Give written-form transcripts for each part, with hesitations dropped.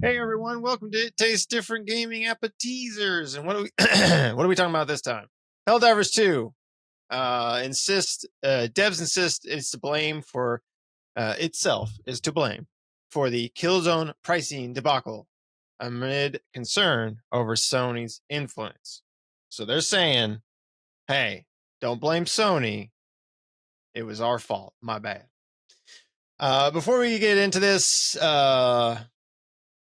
Hey everyone, welcome to It Tastes Different Gaming Appetizers. And what are we what are we talking about this time? Helldivers 2. Devs insist it's to blame for itself is to blame for the Killzone pricing debacle amid concern over Sony's influence. So they're saying, hey, don't blame Sony. It was our fault. My bad. Before we get into this,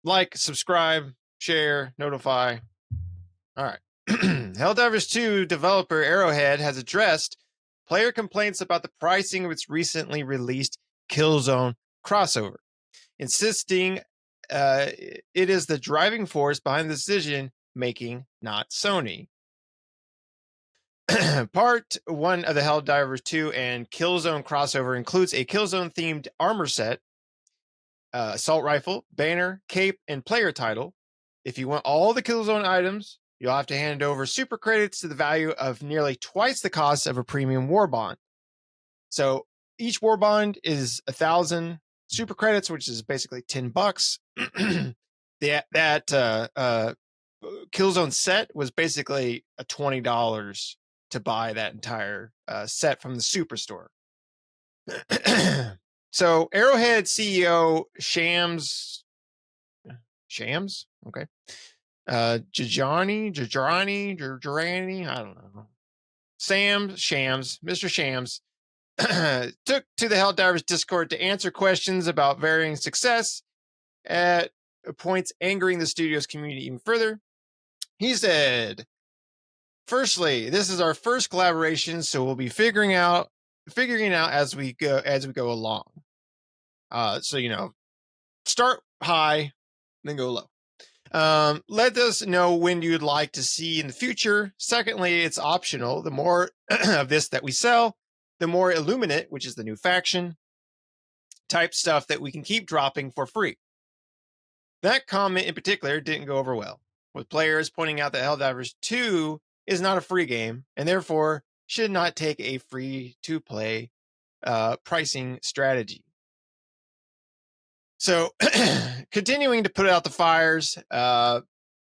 like, subscribe, share, notify. All right. Helldivers 2 developer Arrowhead has addressed player complaints about the pricing of its recently released Killzone crossover, insisting it is the driving force behind the decision making, not Sony. Part 1 of the Helldivers 2 and Killzone crossover includes a Killzone themed armor set, assault rifle, banner, cape, and player title. If you want all the Killzone items, you'll have to hand over super credits to the value of nearly twice the cost of a premium war bond. So each war bond is 1,000 super credits, which is basically $10. that Killzone set was basically a $20 to buy that entire set from the Superstore. So Arrowhead CEO Shams, okay. Jajani, I don't know. Mr. Shams, took to the Helldivers Discord to answer questions about varying success, at points angering the studio's community even further. He said, "Firstly, this is our first collaboration, so we'll be figuring out as we go along. So start high, then go low. Let us know when you'd like to see in the future. Secondly, it's optional. The more of this that we sell, the more Illuminate, which is the new faction, type stuff that we can keep dropping for free." That comment in particular didn't go over well, with players pointing out that Helldivers 2 is not a free game and therefore should not take a free-to-play pricing strategy. So, continuing to put out the fires,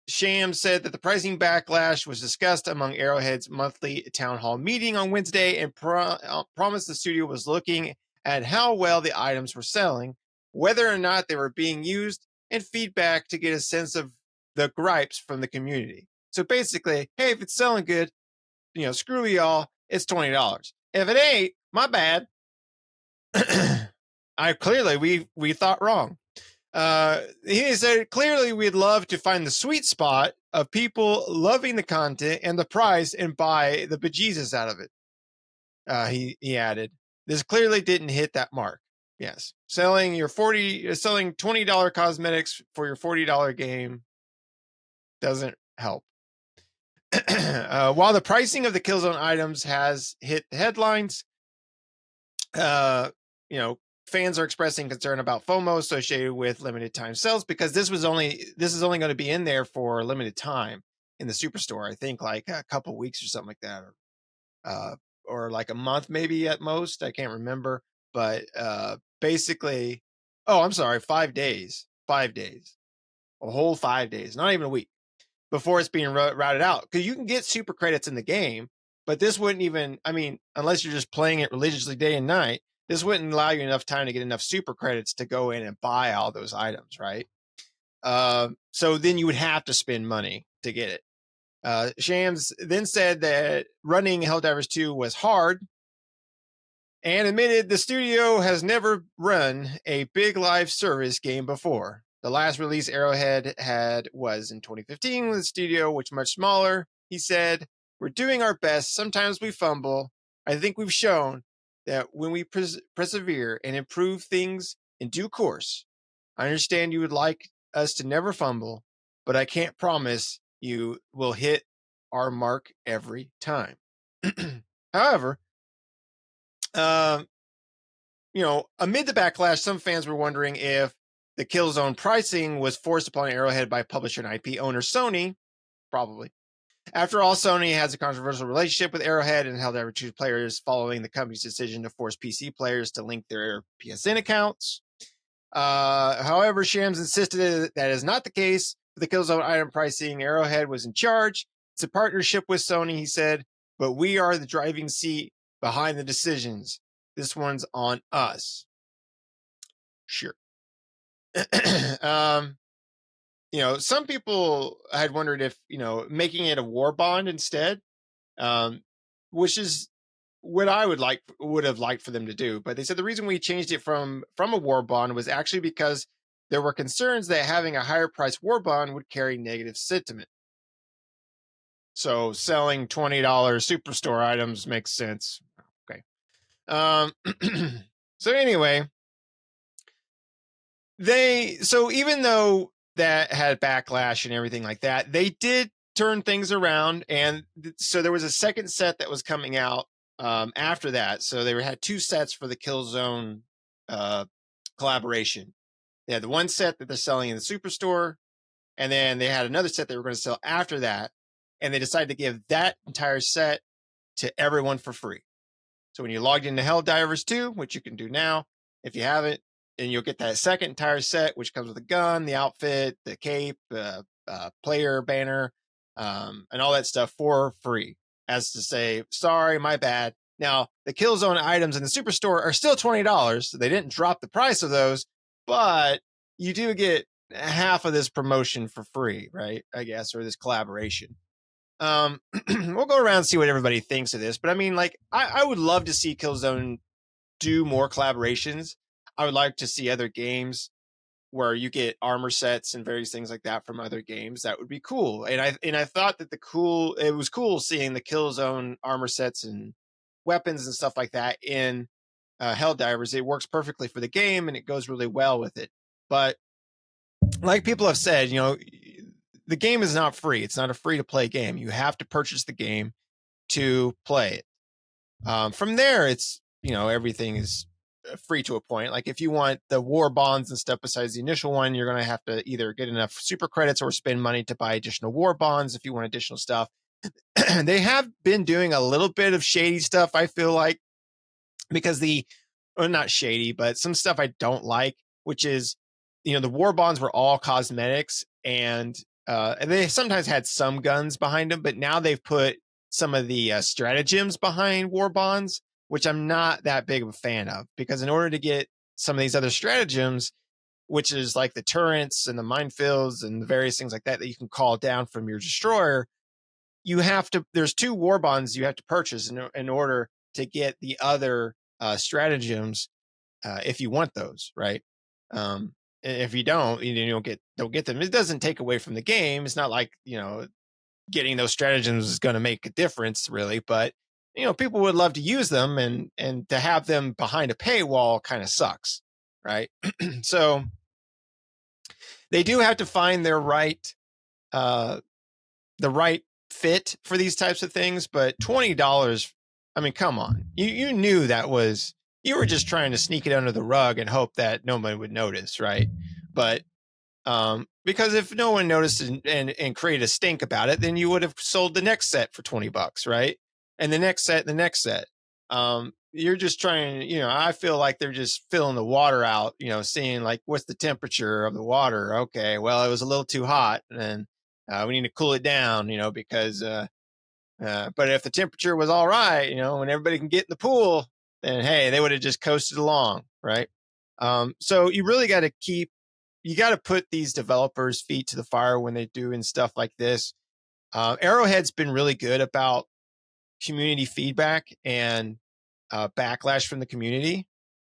Shams said that the pricing backlash was discussed among Arrowhead's monthly town hall meeting on Wednesday and promised the studio was looking at how well the items were selling, whether or not they were being used, and feedback to get a sense of the gripes from the community. So basically, hey, if it's selling good, screw y'all, it's $20. If it ain't, my bad. We thought wrong. He said, clearly we'd love to find the sweet spot of people loving the content and the price and buy the bejesus out of it. He added, this clearly didn't hit that mark. Yes. Selling $20 cosmetics for your $40 game doesn't help. While the pricing of the Killzone items has hit the headlines, fans are expressing concern about FOMO associated with limited time sales, because this is only going to be in there for a limited time in the Superstore. I think like a couple weeks or something like that, or like a month maybe at most. I can't remember, but basically, I'm sorry, 5 days, a whole 5 days, not even a week before it's being routed out, because you can get super credits in the game, but this wouldn't even. I mean, unless you're just playing it religiously day and night. This wouldn't allow you enough time to get enough super credits to go in and buy all those items, right? So then you would have to spend money to get it. Shams then said that running Helldivers 2 was hard and admitted the studio has never run a big live service game before. The last release Arrowhead had was in 2015 with a studio which much smaller. He said, "We're doing our best. Sometimes we fumble. I think we've shown that when we persevere and improve things in due course. I understand you would like us to never fumble, but I can't promise you will hit our mark every time." However, amid the backlash, some fans were wondering if the Killzone pricing was forced upon Arrowhead by publisher and IP owner Sony. Probably. After all, Sony has a controversial relationship with Arrowhead and Helldivers 2 players following the company's decision to force PC players to link their PSN accounts. However, Shams insisted that is not the case for the Killzone item pricing. Arrowhead was in charge. It's a partnership with Sony, he said, but we are the driving seat behind the decisions. This one's on us. Sure. Some people had wondered if, making it a war bond instead, which is what I would have liked for them to do. But they said the reason we changed it from a war bond was actually because there were concerns that having a higher price war bond would carry negative sentiment. So selling $20 superstore items makes sense. Okay. So anyway, so even though that had backlash and everything like that, they did turn things around. And so there was a second set that was coming out after that. So they had two sets for the Killzone collaboration. They had the one set that they're selling in the Superstore, and then they had another set they were going to sell after that. And they decided to give that entire set to everyone for free. So when you logged into Helldivers 2, which you can do now, if you haven't, and you'll get that second entire set, which comes with a gun, the outfit, the cape, player banner, and all that stuff for free. As to say, sorry, my bad. Now, the Killzone items in the Superstore are still $20. So they didn't drop the price of those, but you do get half of this promotion for free, right? I guess, or this collaboration. We'll go around and see what everybody thinks of this. But I mean, like, I would love to see Killzone do more collaborations. I would like to see other games where you get armor sets and various things like that from other games. That would be cool. And I thought that it was cool seeing the Killzone armor sets and weapons and stuff like that in Helldivers. It works perfectly for the game and it goes really well with it. But like people have said, the game is not free. It's not a free to play game. You have to purchase the game to play it. From there, it's, everything is free to a point. Like if you want the war bonds and stuff besides the initial one, you're going to have to either get enough super credits or spend money to buy additional war bonds if you want additional stuff. They have been doing a little bit of shady stuff, I feel like, because not shady, but some stuff I don't like, which is, the war bonds were all cosmetics and they sometimes had some guns behind them, but now they've put some of the stratagems behind war bonds, which I'm not that big of a fan of, because in order to get some of these other stratagems, which is like the turrets and the minefields and the various things like that you can call down from your destroyer, there's two war bonds you have to purchase in order to get the other stratagems if you want those, right? If you don't, you don't get them. It doesn't take away from the game. It's not like, getting those stratagems is going to make a difference really, but people would love to use them, and to have them behind a paywall kind of sucks, right? So they do have to find the right fit for these types of things, but $20, I mean, come on. You knew you were just trying to sneak it under the rug and hope that nobody would notice, right? But because if no one noticed and created a stink about it, then you would have sold the next set for $20, right? And the next set. You're just trying, I feel like they're just filling the water out, seeing like, what's the temperature of the water? Okay, well, it was a little too hot, and we need to cool it down, because, but if the temperature was all right, when everybody can get in the pool, then hey, they would have just coasted along, right? So you really got to put these developers' feet to the fire when they do and stuff like this. Arrowhead's been really good about community feedback and backlash from the community,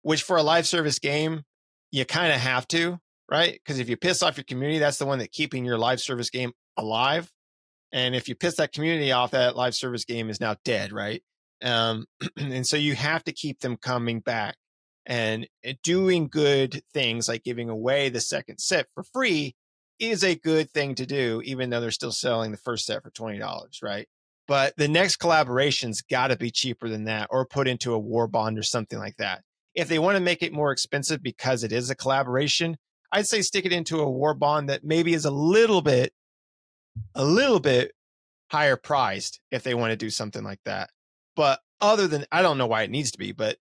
which for a live service game, you kind of have to, right? Because if you piss off your community, that's the one that's keeping your live service game alive. And if you piss that community off, that live service game is now dead, right? And so you have to keep them coming back and doing good things like giving away the second set for free is a good thing to do, even though they're still selling the first set for $20, right? But the next collaboration's got to be cheaper than that, or put into a war bond or something like that. If they want to make it more expensive because it is a collaboration, I'd say stick it into a war bond that maybe is a little bit higher priced if they want to do something like that. But I don't know why it needs to be, but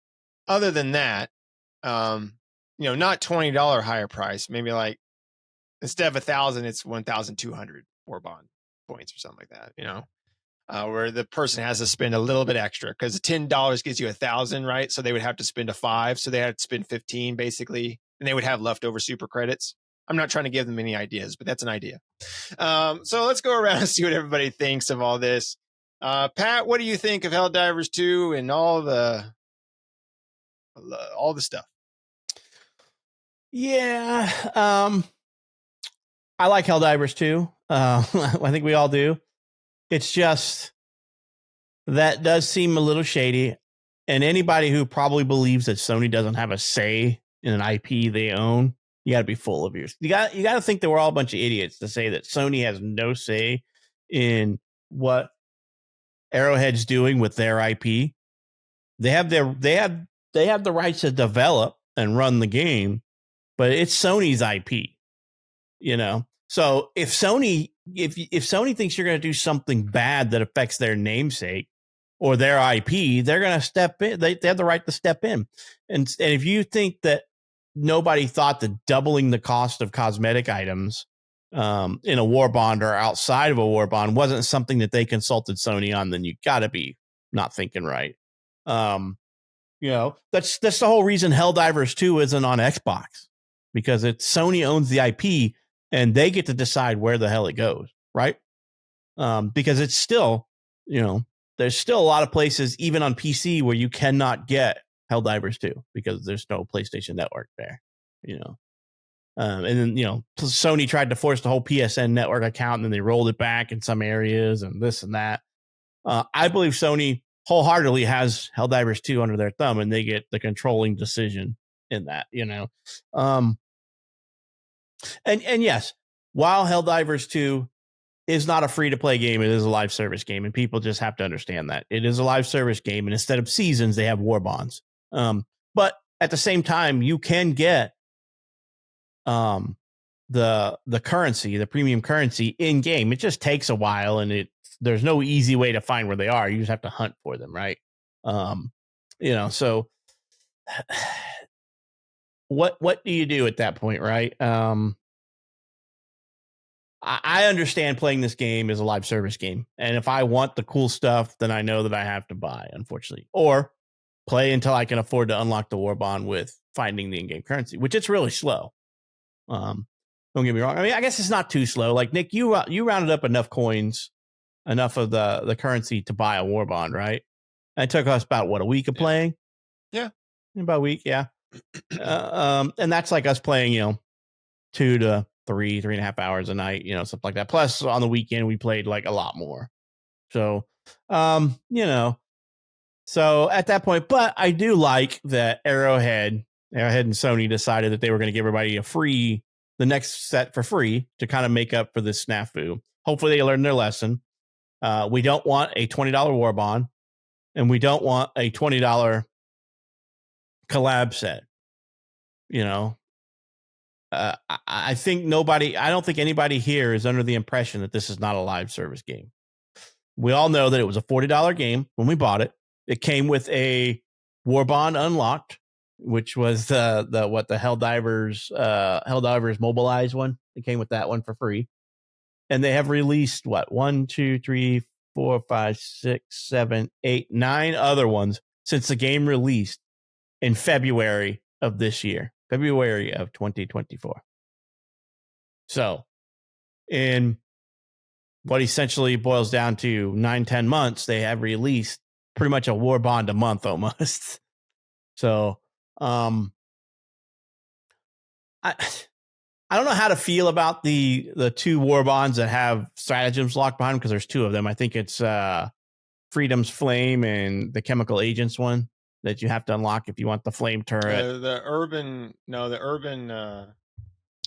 other than that, not $20 higher price, maybe like instead of 1,000, it's 1,200 war bond points or something like that, where the person has to spend a little bit extra because $10 gives you 1,000, right? So they would have to spend a 5. So they had to spend 15 basically, and they would have leftover super credits. I'm not trying to give them any ideas, but that's an idea. So let's go around and see what everybody thinks of all this. Pat, what do you think of Helldivers 2 and all the stuff? Yeah, I like Helldivers 2. I think we all do. It's just that does seem a little shady. And anybody who probably believes that Sony doesn't have a say in an IP they own, you got to be full of yours. You got to think that we're all a bunch of idiots to say that Sony has no say in what Arrowhead's doing with their IP. They have the rights to develop and run the game, but it's Sony's IP. So if Sony thinks you're going to do something bad that affects their namesake or their IP, they're going to step in. They have the right to step in. And if you think that nobody thought that doubling the cost of cosmetic items in a war bond or outside of a war bond wasn't something that they consulted Sony on, then you got to be not thinking right. That's the whole reason Helldivers 2 isn't on Xbox, because Sony owns the IP and they get to decide where the hell it goes, right? Because it's still, there's still a lot of places, even on PC, where you cannot get Helldivers 2 because there's no PlayStation Network there, and then, Sony tried to force the whole PSN Network account, and then they rolled it back in some areas and this and that. I believe Sony wholeheartedly has Helldivers 2 under their thumb, and they get the controlling decision in that, and yes, while Helldivers 2 is not a free-to-play game, it is a live service game, and people just have to understand that. It is a live service game, and instead of seasons, they have war bonds. But at the same time, you can get the currency, the premium currency in-game. It just takes a while, and there's no easy way to find where they are. You just have to hunt for them, right? So what do you do at that point, right? I understand playing this game as a live service game. And if I want the cool stuff, then I know that I have to buy, unfortunately. Or play until I can afford to unlock the war bond with finding the in-game currency, which it's really slow. Don't get me wrong. I mean, I guess it's not too slow. Like, Nick, you rounded up enough coins, enough of the currency to buy a war bond, right? And it took us about, a week of playing? Yeah. About a week, yeah. And that's like us playing, 2 to 3.5 hours a night, something like that. Plus on the weekend we played like a lot more. So, so at that point, but I do like that Arrowhead and Sony decided that they were going to give everybody the next set for free to kind of make up for this snafu. Hopefully they learned their lesson. We don't want a $20 war bond, and we don't want a $20 collab set. I don't think anybody here is under the impression that this is not a live service game. We all know that it was a $40 game when we bought it. It came with a war bond unlocked, which was the Helldivers Mobilize one. It came with that one for free. And they have released 1, 2, 3, 4, 5, 6, 7, 8, 9 other ones since the game released in February of this year. February of 2024. So, in what essentially boils down to 9-10 months, they have released pretty much a war bond a month almost. So, I don't know how to feel about the 2 war bonds that have stratagems locked behind them, because there's 2 of them. I think it's Freedom's Flame and the Chemical Agents one that you have to unlock if you want the flame turret. The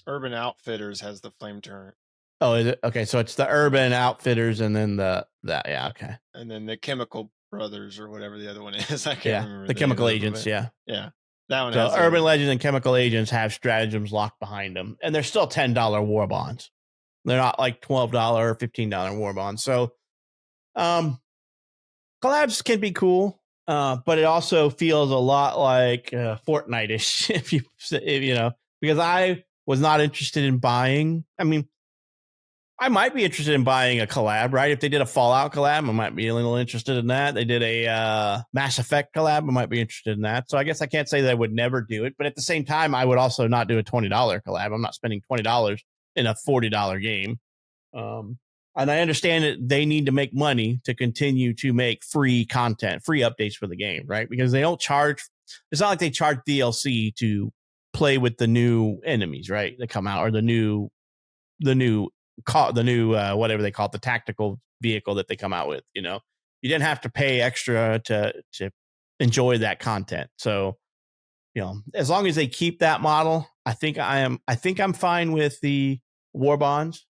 Urban Outfitters has the flame turret. Oh, is it? Okay, so it's the Urban Outfitters and then yeah, okay. And then the Chemical Brothers or whatever the other one is. I can't remember. The Chemical Agents, yeah. Yeah. That one. So Urban Legends and Chemical Agents have stratagems locked behind them, and they're still $10 war bonds. They're not like $12 or $15 war bonds. So collabs can be cool. But it also feels a lot like Fortnite-ish, if you know, because I was not interested in buying. I mean, I might be interested in buying a collab, right? If they did a Fallout collab, I might be a little interested in that. They did a Mass Effect collab, I might be interested in that. So I guess I can't say that I would never do it, but at the same time, I would also not do a $20 collab. I'm not spending $20 in a $40 game. And I understand that they need to make money to continue to make free content, free updates for the game, right? Because they don't charge. It's not like they charge DLC to play with the new enemies, right? That come out, or the new whatever they call it, the tactical vehicle that they come out with. You know, you didn't have to pay extra to enjoy that content. So, you know, as long as they keep that model, I think I'm fine with the war bonds.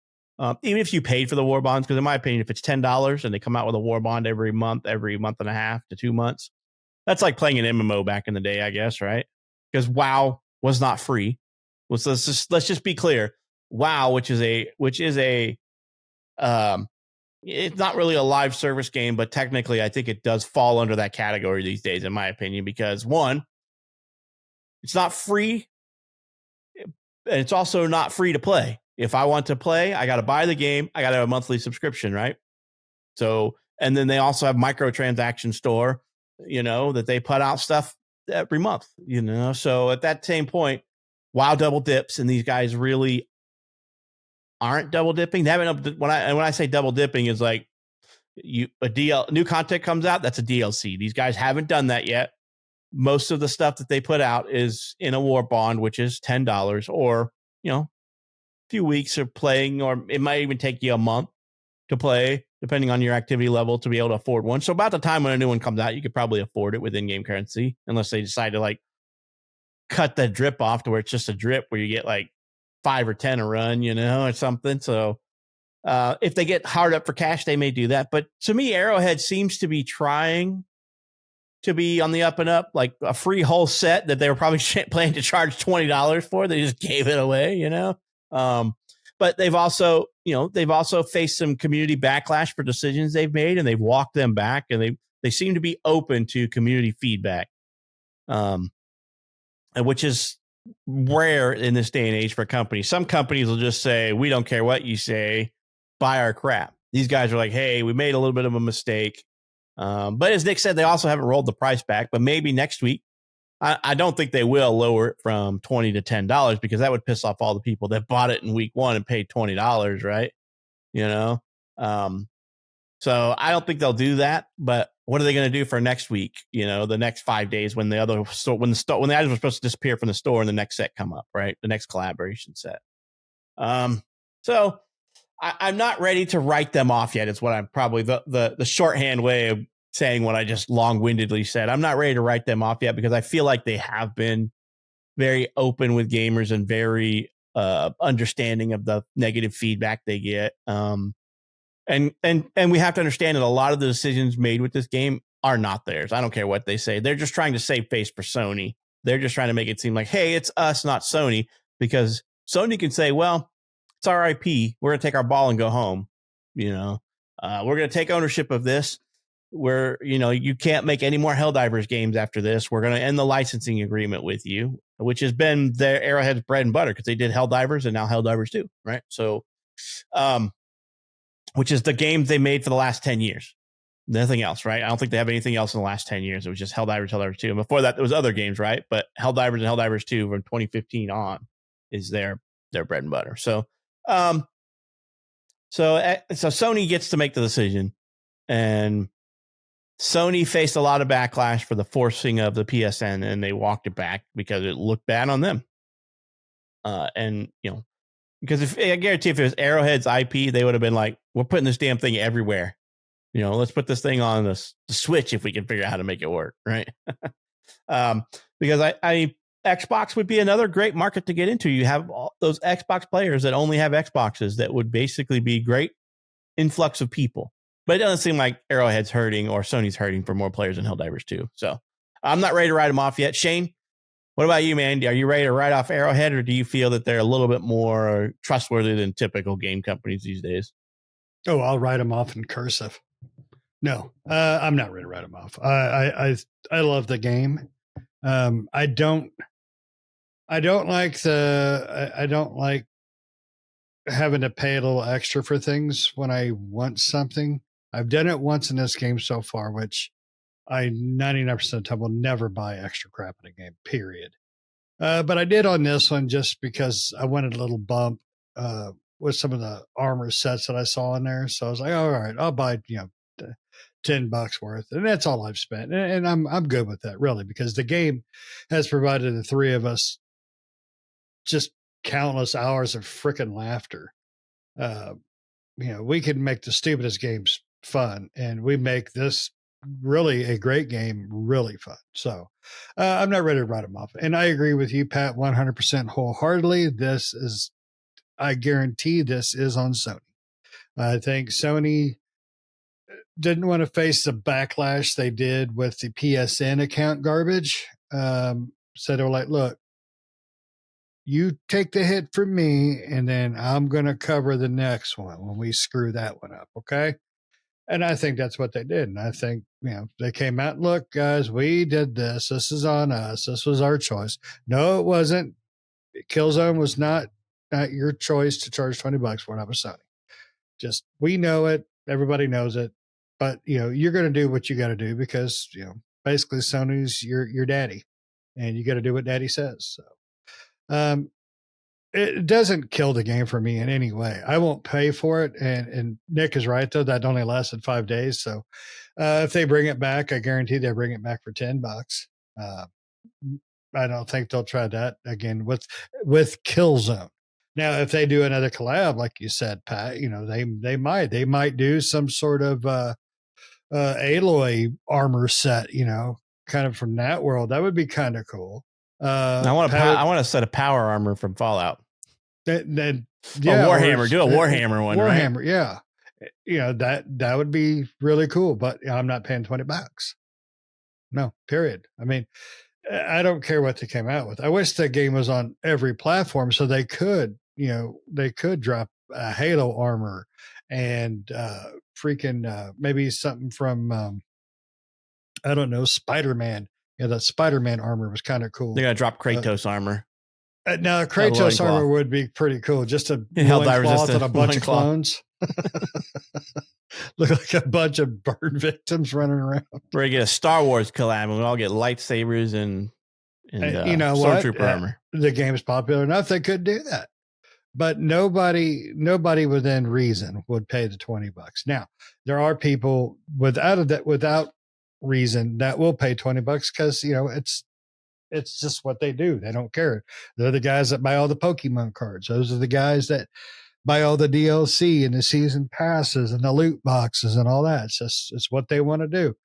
Even if you paid for the war bonds, because in my opinion, if it's $10 and they come out with a war bond every month and a half to 2 months, that's like playing an MMO back in the day, I guess, right? Because WoW was not free. Let's just be clear. WoW, which is a it's not really a live service game, but technically I think it does fall under that category these days, in my opinion, because one, it's not free, and it's also not free to play. If I want to play, I got to buy the game. I got to have a monthly subscription, right? So, and then they also have microtransaction store, you know, that they put out stuff every month, you know. So at that same point, WoW double dips, and these guys really aren't double dipping. They haven't. When I say double dipping, is like new content comes out, that's a DLC. These guys haven't done that yet. Most of the stuff that they put out is in a war bond, which is $10, or, you know, few weeks of playing, or it might even take you a month to play, depending on your activity level, to be able to afford one. So about the time when a new one comes out, you could probably afford it with in-game currency, unless they decide to like cut the drip off to where it's just a drip where you get like 5 or 10 a run, you know, or something. So if they get hard up for cash, they may do that. But to me, Arrowhead seems to be trying to be on the up and up, like a free whole set that they were probably planning to charge $20 for. They just gave it away, you know. But they've also faced some community backlash for decisions they've made, and they've walked them back, and they seem to be open to community feedback, and which is rare in this day and age for companies. Some companies will just say, we don't care what you say, buy our crap. These guys are like, hey, we made a little bit of a mistake. But as Nick said, they also haven't rolled the price back, but maybe next week. I don't think they will lower it from $20 to $10, because that would piss off all the people that bought it in week one and paid $20, right? You know? So I don't think they'll do that, but what are they going to do for next week? You know, the next 5 days when the items were supposed to disappear from the store and the next set come up, right? The next collaboration set. So I'm not ready to write them off yet. It's what I'm probably the shorthand way of saying what I just long-windedly said. I'm not ready to write them off yet, because I feel like they have been very open with gamers and very understanding of the negative feedback they get. And we have to understand that a lot of the decisions made with this game are not theirs. I don't care what they say. They're just trying to save face for Sony. They're just trying to make it seem like, hey, it's us, not Sony, because Sony can say, well, it's our IP. We're going to take our ball and go home. You know, we're going to take ownership of this. You can't make any more Helldivers games after this. We're going to end the licensing agreement with you, which has been their Arrowhead's bread and butter, because they did Helldivers and now Helldivers 2, right? So, which is the games they made for the last 10 years. Nothing else, right? I don't think they have anything else in the last 10 years. It was just Helldivers 2. And before that, there was other games, right? But Helldivers and Helldivers 2 from 2015 on is their bread and butter. So, so Sony gets to make the decision, and Sony faced a lot of backlash for the forcing of the PSN, and they walked it back because it looked bad on them. And, you know, because I guarantee if it was Arrowhead's IP, they would have been like, we're putting this damn thing everywhere. You know, let's put this thing on the Switch if we can figure out how to make it work, right? Because I Xbox would be another great market to get into. You have all those Xbox players that only have Xboxes that would basically be great influx of people. But it doesn't seem like Arrowhead's hurting or Sony's hurting for more players in Helldivers 2. So I'm not ready to write them off yet. Shane, what about you, man? Are you ready to write off Arrowhead, or do you feel that they're a little bit more trustworthy than typical game companies these days? Oh, I'll write them off in cursive. No, I'm not ready to write them off. I love the game. I don't I don't like having to pay a little extra for things when I want something. I've done it once in this game so far, which I 99% of the time will never buy extra crap in a game, period. But I did on this one just because I wanted a little bump with some of the armor sets that I saw in there. So I was like, all right, I'll buy, $10 worth. And that's all I've spent. And I'm good with that, really, because the game has provided the three of us just countless hours of freaking laughter. Uh, we can make the stupidest games fun, and we make this really a great game really fun. So I'm not ready to write them off. And I agree with you, Pat, 100% wholeheartedly. I guarantee this is on Sony. I think Sony didn't want to face the backlash they did with the PSN account garbage. So they were like, look, you take the hit from me, and then I'm going to cover the next one when we screw that one up. Okay. And I think that's what they did. And I think, they came out, look, guys, we did this. This is on us. This was our choice. No, it wasn't. Killzone was not your choice to charge $20 for it. I was Sony. Just, we know it. Everybody knows it. But, you're going to do what you got to do because, basically Sony's your daddy and you got to do what daddy says. So, um, it doesn't kill the game for me in any way. I won't pay for it. And Nick is right, though. That only lasted 5 days. So if they bring it back, I guarantee they bring it back for $10. Uh, I don't think they'll try that again with Killzone. Now, if they do another collab, like you said, Pat, they might do some sort of Aloy armor set, kind of from that world. That would be kind of cool. I want a set of power armor from Fallout. That yeah, Warhammer. Do a Warhammer one, Warhammer, right? Yeah. That would be really cool, but I'm not paying $20. No, period. I mean, I don't care what they came out with. I wish that game was on every platform so they could drop a Halo armor and freaking maybe something from I don't know, Spider-Man. Yeah, that Spider-Man armor was kind of cool. They're gonna drop Kratos armor. Now, Kratos armor would be pretty cool. Just a Helldivers and a bunch of clones. Look like a bunch of burn victims running around. We're gonna get a Star Wars collab, and we all get lightsabers and stormtrooper armor. The game's popular enough; they could do that. But nobody within reason would pay the $20. Now, there are people without reason that will pay $20 because it's just what they do. They don't care. They're the guys that buy all the Pokemon cards. Those are the guys that buy all the DLC and the season passes and the loot boxes and all that. It's what they want to do.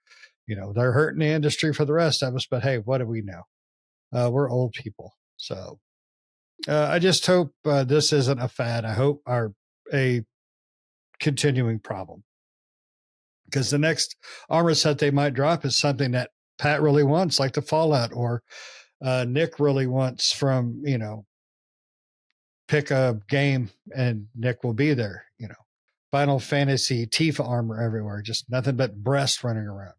They're hurting the industry for the rest of us, but hey, what do we know? We're old people. So I just hope this isn't a fad. I hope a continuing problem. Because the next armor set they might drop is something that Pat really wants, like the Fallout, or Nick really wants from, pick a game and Nick will be there, Final Fantasy Tifa armor everywhere, just nothing but breast running around.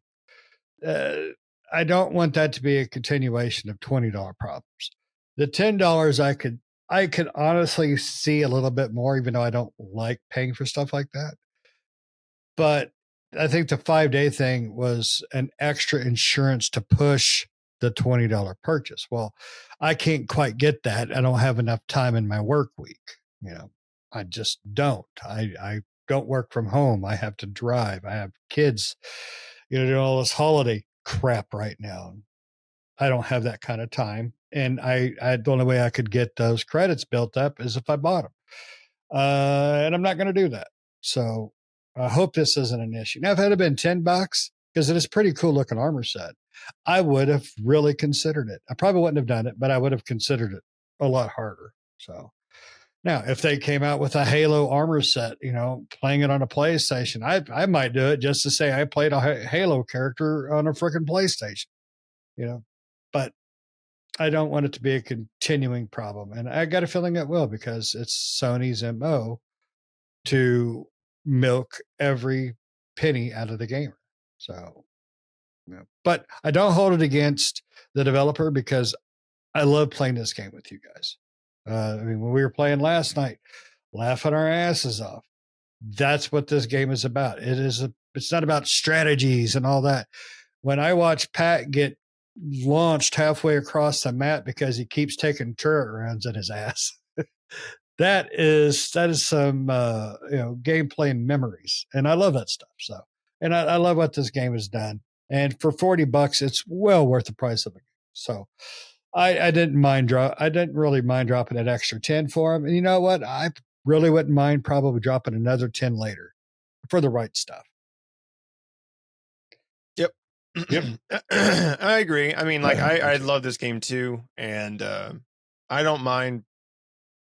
I don't want that to be a continuation of $20 problems. The $10 I could honestly see a little bit more, even though I don't like paying for stuff like that. But I think the 5-day thing was an extra insurance to push the $20 purchase. Well, I can't quite get that. I don't have enough time in my work week. I just don't. I don't work from home. I have to drive. I have kids, doing all this holiday crap right now. I don't have that kind of time. And the only way I could get those credits built up is if I bought them. And I'm not going to do that. So I hope this isn't an issue. Now, if it had been $10, because it is pretty cool looking armor set, I would have really considered it. I probably wouldn't have done it, but I would have considered it a lot harder. So now, if they came out with a Halo armor set, playing it on a PlayStation, I might do it just to say I played a Halo character on a freaking PlayStation, but I don't want it to be a continuing problem. And I got a feeling it will, because it's Sony's MO to milk every penny out of the gamer. So, yeah. But I don't hold it against the developer because I love playing this game with you guys. I mean, when we were playing last night, laughing our asses off. That's what this game is about. It's not about strategies and all that. When I watch Pat get launched halfway across the map because he keeps taking turret rounds in his ass, that is some gameplay memories, and I love that stuff. So, and I love what this game has done. And for $40, it's well worth the price of it. So, I didn't mind I didn't really mind dropping an extra 10 for him. And you know what? I really wouldn't mind probably dropping another 10 later for the right stuff. Yep. Yep. I agree. I mean, like I love this game too, and I don't mind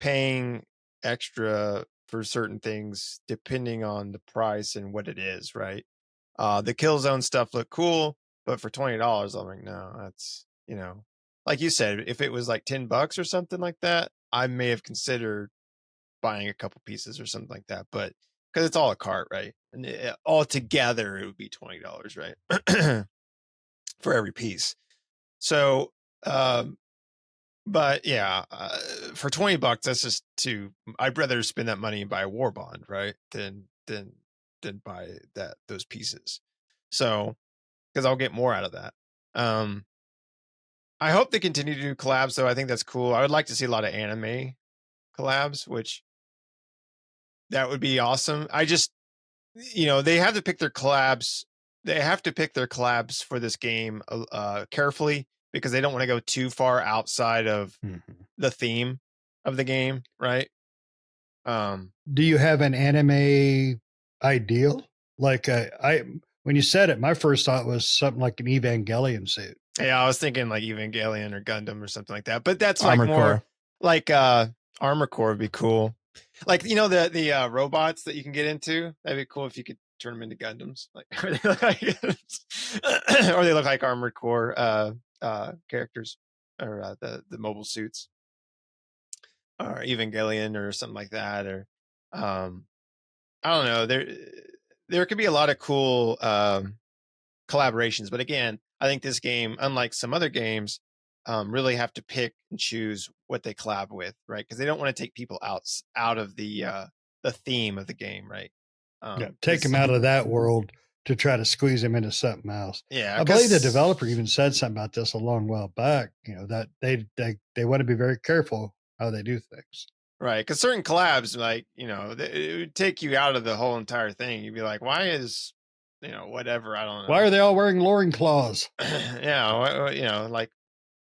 paying extra for certain things depending on the price and what it is, right? The Killzone stuff looked cool, but for $20, I'm like, no, that's, like you said, if it was like $10 or something like that, I may have considered buying a couple pieces or something like that, but because it's all a cart, right? And all together, it would be $20, right? For every piece. So, but yeah, for $20, that's just I'd rather spend that money and buy a war bond, right? Than buy those pieces. So, because I'll get more out of that. I hope they continue to do collabs, though. I think that's cool. I would like to see a lot of anime collabs, which that would be awesome. I just, they have to pick their collabs. They have to pick their collabs for this game carefully because they don't want to go too far outside of the theme of the game, right? Do you have an anime ideal? Like when you said it, my first thought was something like an Evangelion suit. Yeah, I was thinking like Evangelion or Gundam or something like that. But that's Armor like more Core. like Armor Core would be cool. Like the robots that you can get into. That'd be cool if you could turn them into Gundams. Like or they look like or they look like Armored Core characters or the mobile suits or Evangelion or something like that. Or I don't know. There could be a lot of cool collaborations, but again, I think this game, unlike some other games, really have to pick and choose what they collab with, right? Because they don't want to take people out of the theme of the game, right? Take them out of that world to try to squeeze them into something else. Yeah, I believe the developer even said something about this a long while back. That they want to be very careful how they do things. Right, because certain collabs, like it would take you out of the whole entire thing. You'd be like, why is whatever, I don't know. Why are they all wearing loincloths? Yeah, like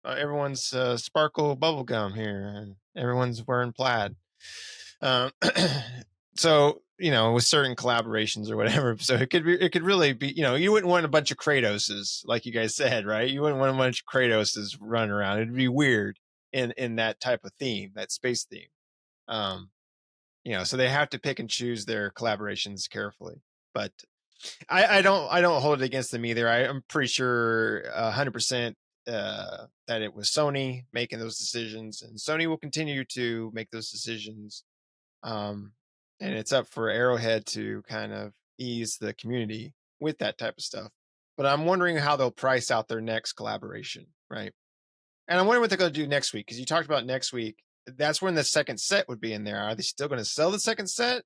everyone's sparkle bubble gum here, and everyone's wearing plaid. So with certain collaborations or whatever, so it could really be, you wouldn't want a bunch of Kratoses, like you guys said, right? You wouldn't want a bunch of Kratoses running around. It'd be weird in that type of theme, that space theme. So they have to pick and choose their collaborations carefully. But I don't hold it against them either. I'm pretty sure 100% that it was Sony making those decisions, and Sony will continue to make those decisions. And it's up for Arrowhead to kind of ease the community with that type of stuff. But I'm wondering how they'll price out their next collaboration, right? And I'm wondering what they're going to do next week, because you talked about next week. That's when the second set would be in there. Are they still going to sell the second set?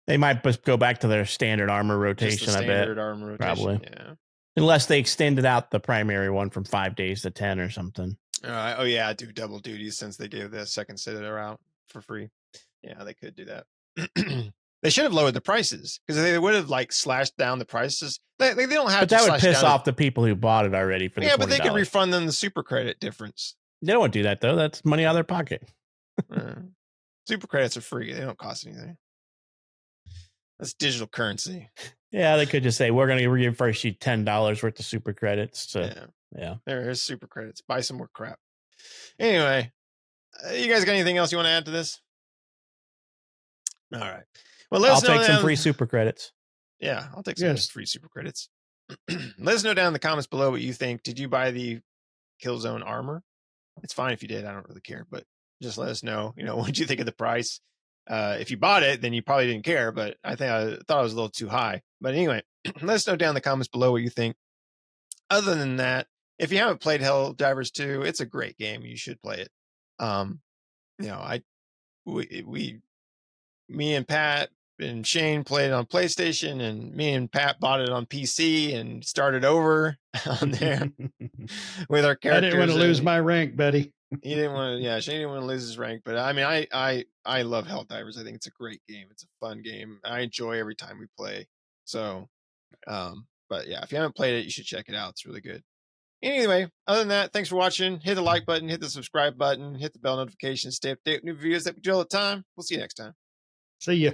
They might just go back to their standard armor rotation. Just the standard I bet armor rotation, probably. Yeah. Unless they extended out the primary one from 5 days to 10 or something. Oh yeah, do double duties since they gave the second set out for free. Yeah, they could do that. They should have lowered the prices, because they would have like slashed down the prices. They don't have. But that would piss off the people who bought it already for the $20. But they could refund them the super credit difference. They don't want to do that though. That's money out of their pocket. Super credits are free. They don't cost anything. That's digital currency. Yeah, they could just say, we're going to reimburse you $10 worth of super credits. So, yeah. There's super credits. Buy some more crap. Anyway, you guys got anything else you want to add to this? All right. Well, I'll take some free super credits. Yeah, I'll take some free super credits. Let us know down in the comments below what you think. Did you buy the Killzone armor? It's fine if you did. I don't really care, but just let us know. What did you think of the price? If you bought it, then you probably didn't care, but I thought it was a little too high. But anyway, let us know down in the comments below what you think. Other than that, if you haven't played Helldivers 2, it's a great game. You should play it. Me and Pat and Shane played it on PlayStation, and me and Pat bought it on PC and started over on there with our characters. I didn't want to lose my rank, buddy. He didn't want to. Yeah, Shane didn't want to lose his rank, but I mean, I love Helldivers. I think it's a great game. It's a fun game. I enjoy every time we play. So, but yeah, if you haven't played it, you should check it out. It's really good. Anyway, other than that, thanks for watching. Hit the like button, hit the subscribe button, hit the bell notification, stay up to date with new videos that we do all the time. We'll see you next time. See ya.